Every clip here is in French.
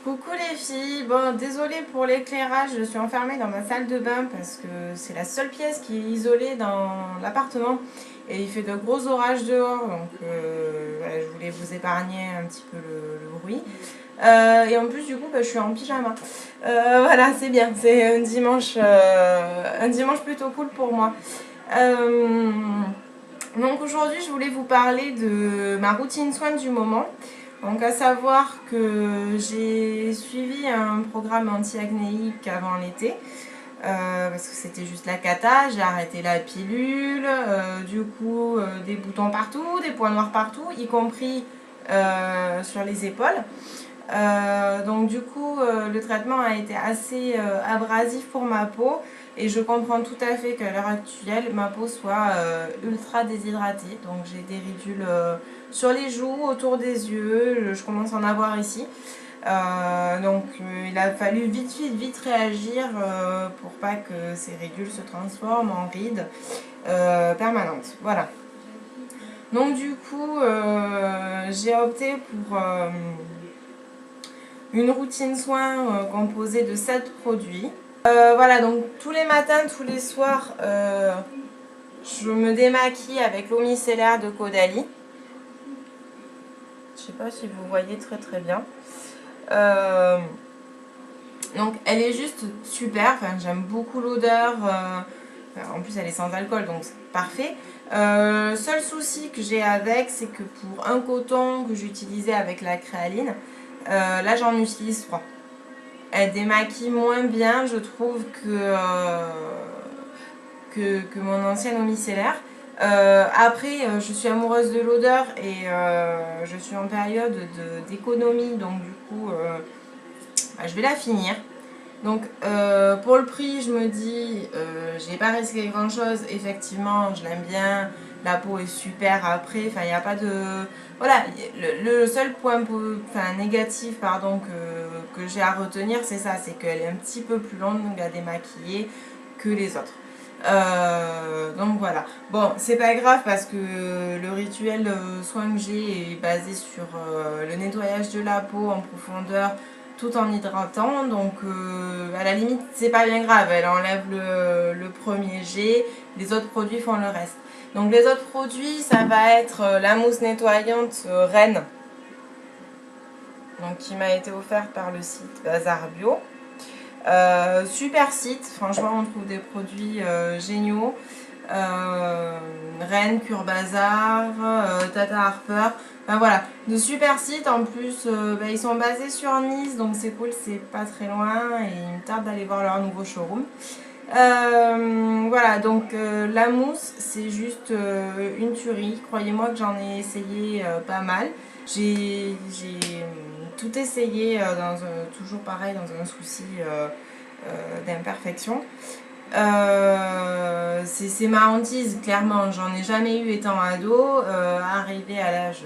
Coucou les filles, bon désolée pour l'éclairage, je suis enfermée dans ma salle de bain parce que c'est la seule pièce qui est isolée dans l'appartement et il fait de gros orages dehors, donc voilà, je voulais vous épargner un petit peu le bruit. Et en plus du coup je suis en pyjama, voilà c'est bien, c'est un dimanche plutôt cool pour moi. Donc aujourd'hui je voulais vous parler de ma routine soins du moment. Donc à savoir que j'ai suivi un programme anti-acnéique avant l'été, parce que c'était juste la cata, j'ai arrêté la pilule, du coup des boutons partout, des points noirs partout, y compris sur les épaules. Donc du coup le traitement a été assez abrasif pour ma peau et je comprends tout à fait qu'à l'heure actuelle ma peau soit ultra déshydratée. Donc j'ai des ridules sur les joues, autour des yeux, je commence à en avoir ici. Donc il a fallu vite réagir pour pas que ces ridules se transforment en rides permanentes. Voilà. Donc du coup j'ai opté pour une routine soin composée de 7 produits. Voilà, donc tous les matins, tous les soirs, je me démaquille avec l'eau micellaire de Caudalie. Je sais pas si vous voyez très bien. Donc elle est juste super, enfin, j'aime beaucoup l'odeur. En plus elle est sans alcool, donc c'est parfait. Seul souci que j'ai avec, c'est que pour un coton que j'utilisais avec la créaline, là j'en utilise 3. Elle démaquille moins bien, je trouve, que mon ancienne eau micellaire. Après, je suis amoureuse de l'odeur et je suis en période d'économie, donc du coup, je vais la finir. Donc, pour le prix, je me dis, j'ai pas risqué grand chose. Effectivement, je l'aime bien. La peau est super après. Enfin, il n'y a pas de. Voilà, le seul point négatif que j'ai à retenir, c'est ça, c'est qu'elle est un petit peu plus longue à démaquiller que les autres. Donc voilà. Bon, c'est pas grave parce que le rituel soin que j'ai est basé sur le nettoyage de la peau en profondeur tout en hydratant. Donc à la limite, c'est pas bien grave. Elle enlève le premier jet, les autres produits font le reste. Donc les autres produits, ça va être la mousse nettoyante Reine, donc, qui m'a été offerte par le site Bazar Bio. Super site, franchement on trouve des produits géniaux. Rennes, Cure Bazar, Tata Harper, enfin voilà, de super sites. En plus ils sont basés sur Nice, donc c'est cool, c'est pas très loin et il me tarde d'aller voir leur nouveau showroom. Voilà, donc la mousse c'est juste une tuerie, croyez-moi que j'en ai essayé pas mal. J'ai tout essayé toujours pareil dans un souci d'imperfection. C'est ma hantise, clairement, j'en ai jamais eu étant ado. Arrivé à l'âge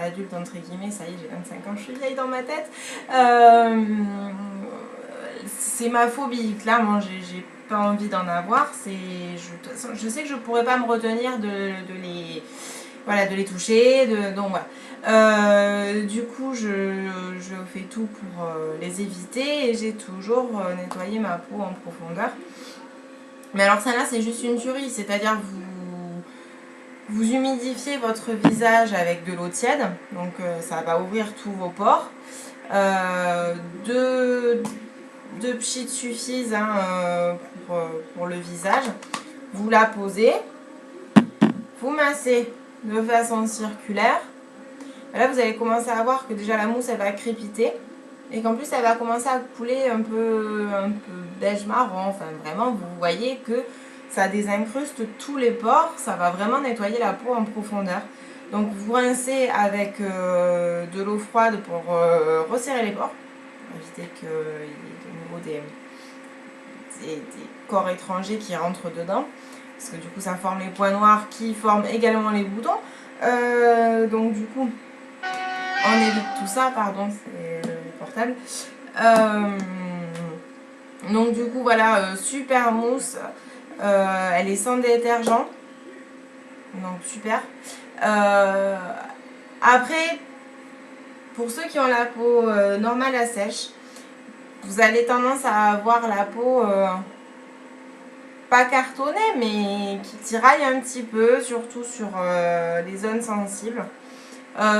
adulte entre guillemets, ça y est, j'ai 25 ans, je suis vieille dans ma tête. C'est ma phobie, clairement, j'ai pas envie d'en avoir. Je sais que je pourrais pas me retenir de les toucher, donc voilà. Du coup je fais tout pour les éviter et j'ai toujours nettoyé ma peau en profondeur. Mais alors ça là c'est juste une tuerie, c'est-à-dire vous humidifiez votre visage avec de l'eau tiède, donc ça va ouvrir tous vos pores. Deux pchits suffisent pour le visage. Vous la posez, vous massez de façon circulaire. Là vous allez commencer à voir que déjà la mousse elle va crépiter et qu'en plus elle va commencer à couler un peu beige marron. Enfin vraiment vous voyez que ça désincruste tous les pores, ça va vraiment nettoyer la peau en profondeur. Donc vous rincez avec de l'eau froide pour resserrer les pores, pour éviter qu'il y ait de nouveau des corps étrangers qui rentrent dedans, parce que du coup ça forme les points noirs qui forment également les boutons. Donc du coup on évite tout ça, pardon, c'est le portable. Donc du coup voilà, super mousse, elle est sans détergent, donc super. Après, pour ceux qui ont la peau normale à sèche, vous allez tendance à avoir la peau pas cartonnée, mais qui tiraille un petit peu, surtout sur les zones sensibles.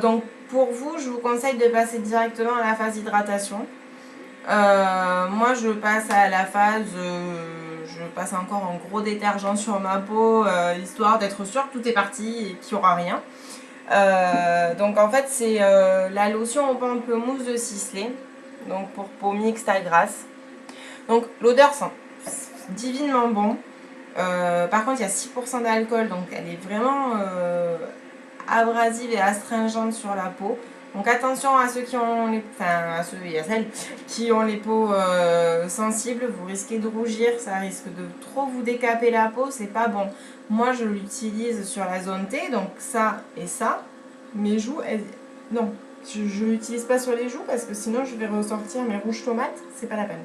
Donc pour vous, je vous conseille de passer directement à la phase hydratation. Moi je passe à la phase, je passe encore en gros détergent sur ma peau, histoire d'être sûre que tout est parti et qu'il n'y aura rien. Donc en fait c'est la lotion au pamplemousse de Sisley, donc pour peau mixte à grasse. Donc l'odeur sent divinement bon. Par contre il y a 6% d'alcool, donc elle est vraiment abrasive et astringente sur la peau. Donc attention à ceux qui ont les, enfin à ceux et à celles qui ont les peaux sensibles, vous risquez de rougir, ça risque de trop vous décaper la peau, c'est pas bon. Moi je l'utilise sur la zone T, donc ça et ça. Mes joues, non, je l'utilise pas sur les joues parce que sinon je vais ressortir mes rouges tomates, c'est pas la peine.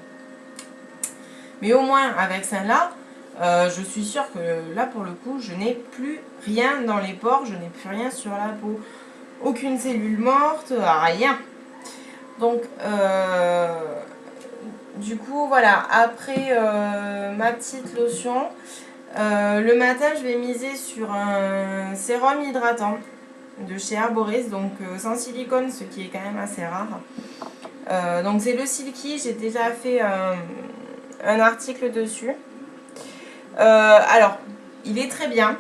Mais au moins avec celle-là, je suis sûre que là pour le coup je n'ai plus rien dans les pores, je n'ai plus rien sur la peau. Aucune cellule morte, rien. Donc du coup voilà, après ma petite lotion, le matin je vais miser sur un sérum hydratant de chez Herboris, donc sans silicone, ce qui est quand même assez rare. Donc c'est le Silky, j'ai déjà fait un article dessus. Alors, il est très bien.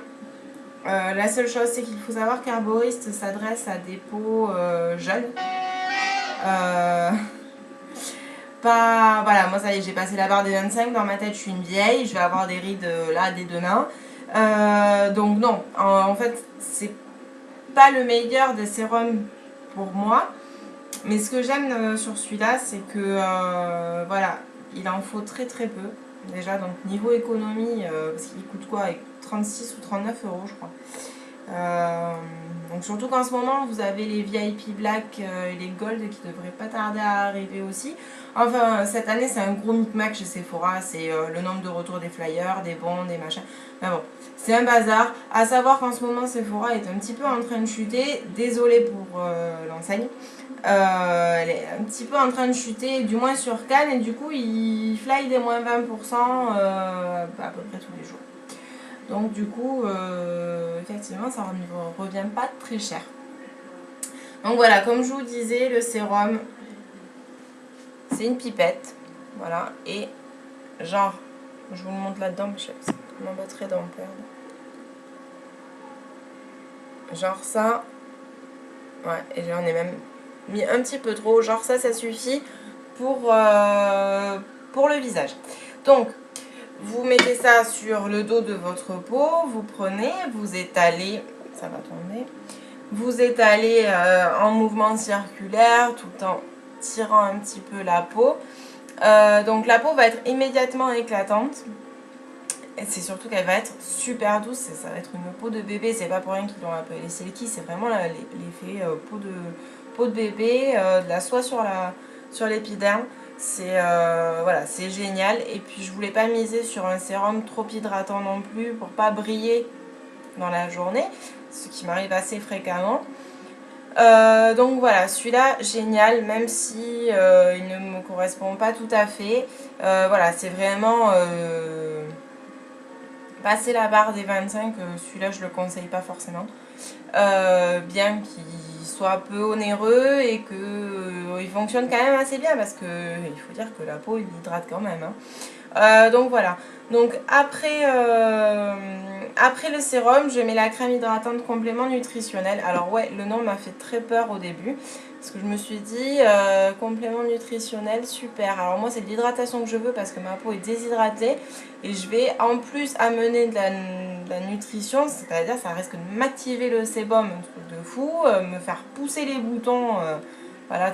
La seule chose, c'est qu'il faut savoir qu'Herboris s'adresse à des peaux jeunes. Pas, voilà, moi ça y est, j'ai passé la barre des 25, dans ma tête je suis une vieille, je vais avoir des rides là dès demain. Donc non, en fait, c'est pas le meilleur des sérums pour moi. Mais ce que j'aime sur celui-là, c'est que voilà, il en faut très très peu. Déjà, donc niveau économie, parce qu'il coûte quoi, avec 36 ou 39 euros, je crois. Donc surtout qu'en ce moment, vous avez les VIP Black et les Gold qui devraient pas tarder à arriver aussi. Enfin, cette année, c'est un gros micmac chez Sephora. C'est le nombre de retours des flyers, des bons, des machins. Mais bon, c'est un bazar. À savoir qu'en ce moment, Sephora est un petit peu en train de chuter. Désolée pour l'enseigne. Elle est un petit peu en train de chuter, du moins sur Cannes, et du coup il fly des moins 20% à peu près tous les jours. Donc du coup, effectivement, ça ne revient pas très cher. Donc voilà, comme je vous disais, le sérum, c'est une pipette. Voilà, et genre, je vous le montre là-dedans, je m'embêterai d'en perdre. Genre ça, ouais, et j'en ai même mis un petit peu trop, genre ça suffit pour le visage. Donc vous mettez ça sur le dos de votre peau, vous prenez, vous étalez, ça va tomber, vous étalez en mouvement circulaire tout en tirant un petit peu la peau. Donc la peau va être immédiatement éclatante. Et c'est surtout qu'elle va être super douce, ça va être une peau de bébé, c'est pas pour rien qu'ils l'ont appelé Silky, c'est vraiment l'effet peau de bébé, de la soie sur l'épiderme, c'est voilà, c'est génial. Et puis je voulais pas miser sur un sérum trop hydratant non plus pour pas briller dans la journée, ce qui m'arrive assez fréquemment. Donc voilà, celui-là génial, même si il ne me correspond pas tout à fait. Voilà, c'est vraiment passer la barre des 25, celui-là je le conseille pas forcément. Bien qu'il soit peu onéreux et qu'il fonctionne quand même assez bien, parce que il faut dire que la peau il hydrate quand même. Donc voilà. Donc après le sérum, je mets la crème hydratante complément nutritionnel. Alors ouais, le nom m'a fait très peur au début, parce que je me suis dit complément nutritionnel, super. Alors moi c'est de l'hydratation que je veux parce que ma peau est déshydratée, et je vais en plus amener de la nutrition, c'est-à-dire ça risque de m'activer le sébum, un truc de fou, me faire pousser les boutons, voilà,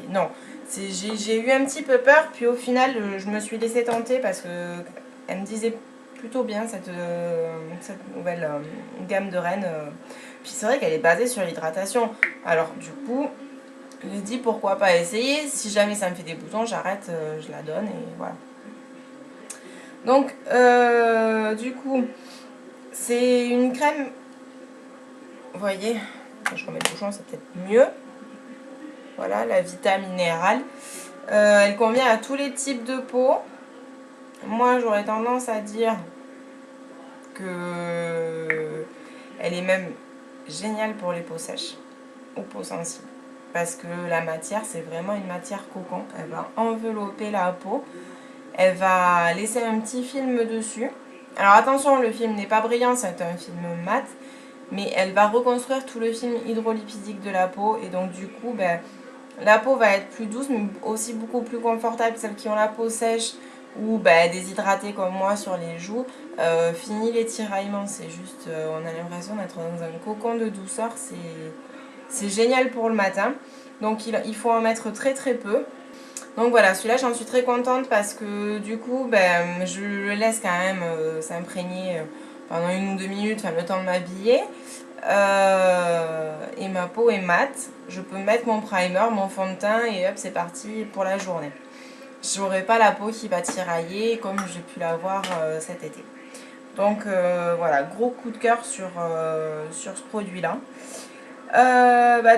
non. J'ai eu un petit peu peur, puis au final je me suis laissée tenter parce que elle me disait plutôt bien cette nouvelle gamme de Rennes. Puis c'est vrai qu'elle est basée sur l'hydratation. Alors du coup, j'ai dit pourquoi pas essayer. Si jamais ça me fait des boutons, j'arrête, je la donne et voilà. Donc du coup, c'est une crème, vous voyez, je remets le bouchon, c'est peut-être mieux. Voilà, la Vita minérale. Elle convient à tous les types de peau. Moi, j'aurais tendance à dire que elle est même géniale pour les peaux sèches ou peaux sensibles. Parce que la matière, c'est vraiment une matière cocon. Elle va envelopper la peau. Elle va laisser un petit film dessus. Alors attention, le film n'est pas brillant, c'est un film mat. Mais elle va reconstruire tout le film hydrolipidique de la peau. Et donc du coup, ben, la peau va être plus douce, mais aussi beaucoup plus confortable. Celles qui ont la peau sèche ou ben, déshydratée comme moi sur les joues, fini les tiraillements. C'est juste, on a l'impression d'être dans un cocon de douceur. C'est génial pour le matin. Donc il faut en mettre très très peu. Donc voilà, celui-là j'en suis très contente parce que du coup ben, je le laisse quand même s'imprégner pendant 1 ou 2 minutes, enfin, le temps de m'habiller. Et ma peau est mate. Je peux mettre mon primer, mon fond de teint et hop c'est parti pour la journée. J'aurai pas la peau qui va tirailler comme j'ai pu l'avoir cet été. Donc voilà, gros coup de cœur sur ce produit-là.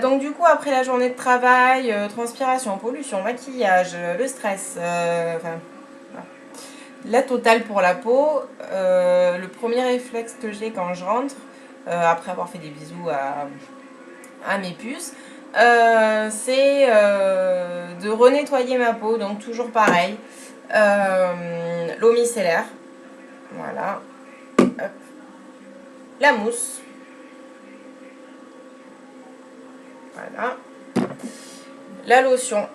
Donc du coup après la journée de travail, transpiration, pollution, maquillage, le stress, enfin la totale pour la peau, le premier réflexe que j'ai quand je rentre, après avoir fait des bisous à mes puces, c'est de renettoyer ma peau, donc toujours pareil, l'eau micellaire, voilà, hop, la mousse, voilà, la lotion.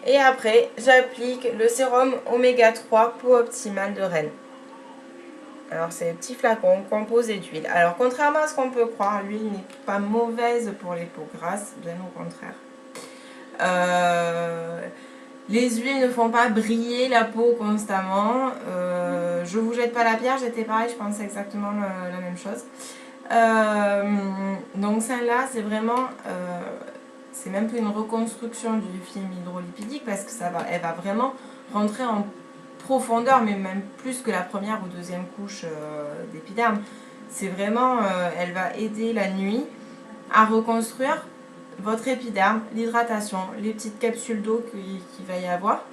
Et après, j'applique le sérum oméga 3 peau optimale de Rennes. Alors, c'est un petit flacon composé d'huile. Alors, contrairement à ce qu'on peut croire, l'huile n'est pas mauvaise pour les peaux grasses, bien au contraire. Les huiles ne font pas briller la peau constamment. Je vous jette pas la pierre, j'étais pareil, je pensais exactement la même chose. Donc, celle-là, c'est vraiment... c'est même plus une reconstruction du film hydrolipidique parce que elle va vraiment rentrer en profondeur, mais même plus que la première ou deuxième couche d'épiderme. C'est vraiment, elle va aider la nuit à reconstruire votre épiderme, l'hydratation, les petites capsules d'eau qu'il va y avoir.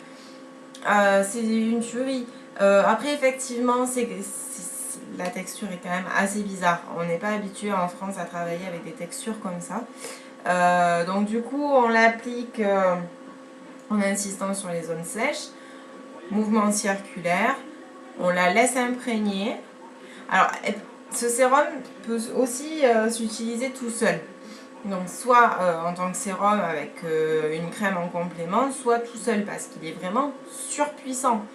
C'est une tuerie. Après, effectivement, la texture est quand même assez bizarre. On n'est pas habitué en France à travailler avec des textures comme ça. Donc du coup on l'applique en insistant sur les zones sèches, mouvement circulaire, on la laisse imprégner. Alors ce sérum peut aussi s'utiliser tout seul, donc soit en tant que sérum avec une crème en complément, soit tout seul parce qu'il est vraiment surpuissant.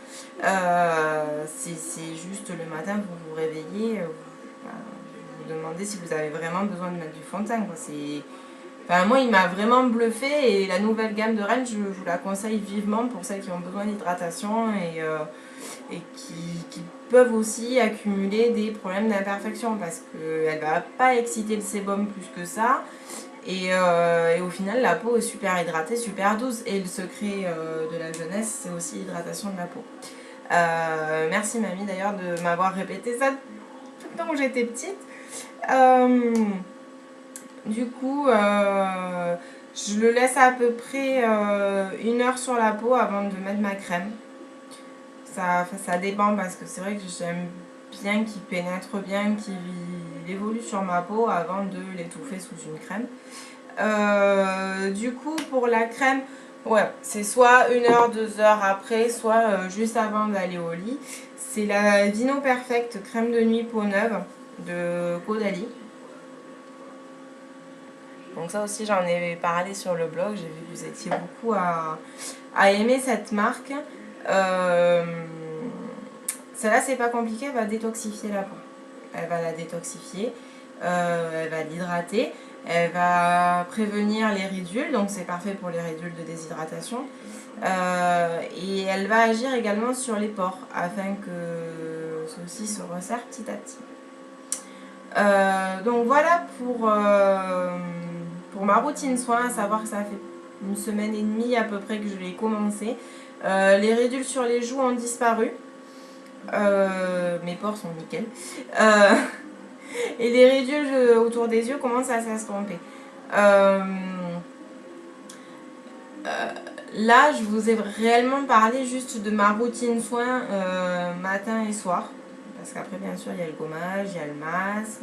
C'est juste le matin vous vous réveillez, vous vous demandez si vous avez vraiment besoin de mettre du fond de teint, quoi. Enfin, moi, il m'a vraiment bluffé et la nouvelle gamme de Rennes, je vous la conseille vivement pour celles qui ont besoin d'hydratation et qui peuvent aussi accumuler des problèmes d'imperfection parce qu'elle ne va pas exciter le sébum plus que ça. Et au final, la peau est super hydratée, super douce. Et le secret de la jeunesse, c'est aussi l'hydratation de la peau. Merci mamie d'ailleurs de m'avoir répété ça tout le temps où j'étais petite. Du coup, je le laisse à peu près 1 heure sur la peau avant de mettre ma crème. Ça dépend parce que c'est vrai que j'aime bien qu'il pénètre bien, qu'il évolue sur ma peau avant de l'étouffer sous une crème. Du coup, pour la crème, ouais, c'est soit 1 heure, 2 heures après, soit juste avant d'aller au lit. C'est la Vino Perfect crème de nuit peau neuve de Caudalie. Donc ça aussi j'en ai parlé sur le blog, j'ai vu que vous étiez beaucoup à aimer cette marque. Celle-là c'est pas compliqué, elle va détoxifier la peau. Elle va la détoxifier, elle va l'hydrater, elle va prévenir les ridules, donc c'est parfait pour les ridules de déshydratation. Et elle va agir également sur les pores afin que ceux-ci se resserrent petit à petit. Donc voilà pour ma routine soin, à savoir que ça fait 1 semaine et demie à peu près que je l'ai commencé. Les ridules sur les joues ont disparu. Mes pores sont nickel. Et les ridules autour des yeux commencent à s'estomper. là, je vous ai réellement parlé juste de ma routine soin matin et soir. Parce qu'après, bien sûr, il y a le gommage, il y a le masque.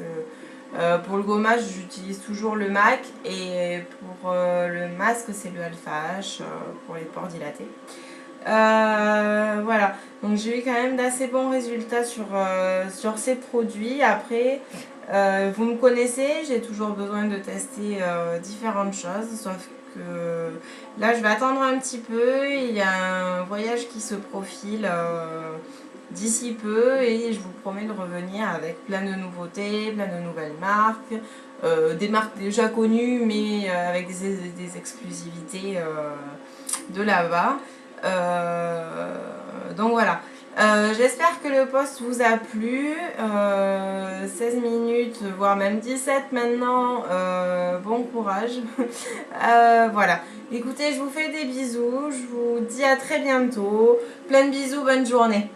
Pour le gommage, j'utilise toujours le MAC. Et pour le masque, c'est le Alpha H pour les pores dilatés. Voilà, donc j'ai eu quand même d'assez bons résultats sur ces produits. Après, vous me connaissez, j'ai toujours besoin de tester différentes choses, sauf que là je vais attendre un petit peu, il y a un voyage qui se profile d'ici peu et je vous promets de revenir avec plein de nouveautés, plein de nouvelles marques, des marques déjà connues mais avec des exclusivités de là-bas. Donc voilà. J'espère que le post vous a plu. 16 minutes, voire même 17 maintenant. Bon courage. Voilà. Écoutez, je vous fais des bisous. Je vous dis à très bientôt. Plein de bisous, bonne journée.